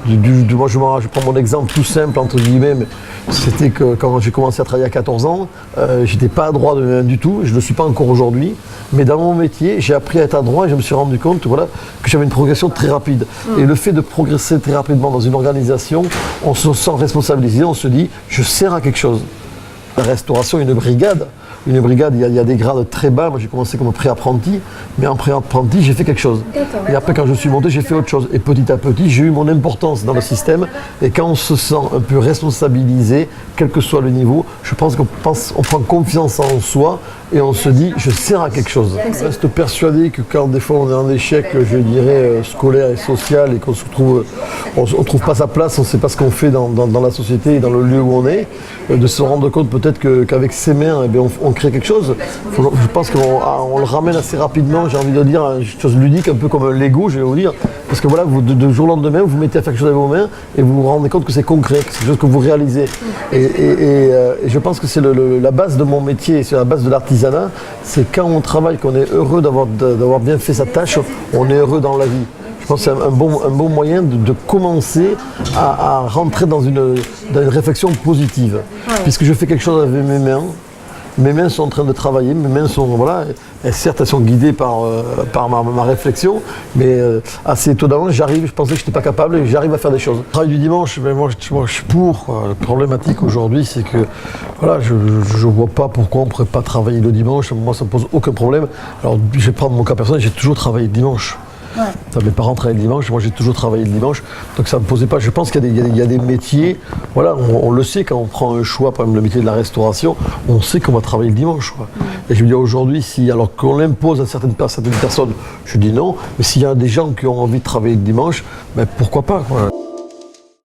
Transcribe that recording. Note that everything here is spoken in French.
Moi, je prends mon exemple tout simple, entre guillemets, mais c'était que quand j'ai commencé à travailler à 14 ans, j'étais pas adroit du tout, je ne le suis pas encore aujourd'hui, mais dans mon métier, j'ai appris à être adroit et je me suis rendu compte voilà, que j'avais une progression très rapide. Et le fait de progresser très rapidement dans une organisation, on se sent responsabilisé, on se dit, je sers à quelque chose. La restauration, une brigade, il y a des grades très bas. Moi, j'ai commencé comme pré-apprenti, mais en pré-apprenti, j'ai fait quelque chose. Et après, quand je suis monté, j'ai fait autre chose. Et petit à petit, j'ai eu mon importance dans le système. Et quand on se sent un peu responsabilisé, quel que soit le niveau, je pense qu'on prend confiance en soi et on se dit, je sers à quelque chose. Je reste persuadé que quand des fois on est en échec, je dirais, scolaire et social, et qu'on se trouve, on trouve pas sa place, on ne sait pas ce qu'on fait dans la société et dans le lieu où on est, de se rendre compte peut-être qu'avec ses mains, eh bien, on crée quelque chose. Je pense qu'on le ramène assez rapidement, j'ai envie de dire, une chose ludique, un peu comme un Lego, je vais vous dire. Parce que voilà, de jour au lendemain, vous mettez à faire quelque chose avec vos mains et vous vous rendez compte que c'est concret, que c'est quelque chose que vous réalisez. Et je pense que c'est la base de mon métier, c'est la base de l'artisanat, c'est quand on travaille, qu'on est heureux d'avoir bien fait sa tâche, on est heureux dans la vie. Je pense que c'est un bon moyen de commencer à rentrer dans une réflexion positive. Puisque je fais quelque chose avec mes mains sont en train de travailler, mes mains sont, voilà, et certes elles sont guidées par ma réflexion, mais assez étonnamment, je pensais que je n'étais pas capable et j'arrive à faire des choses. Le travail du dimanche, mais moi je suis pour. La problématique aujourd'hui, c'est que voilà, je ne vois pas pourquoi on ne pourrait pas travailler le dimanche. Moi, ça ne me pose aucun problème. Alors, je vais prendre mon cas personnel, j'ai toujours travaillé le dimanche. Ouais. Mes parents travaillaient le dimanche, moi j'ai toujours travaillé le dimanche, donc ça ne me posait pas. Je pense qu'il y a des métiers, voilà, on le sait quand on prend un choix, par exemple le métier de la restauration, on sait qu'on va travailler le dimanche. Quoi. Et je me dis aujourd'hui, alors qu'on l'impose à certaines personnes, je dis non, mais s'il y a des gens qui ont envie de travailler le dimanche, ben pourquoi pas quoi.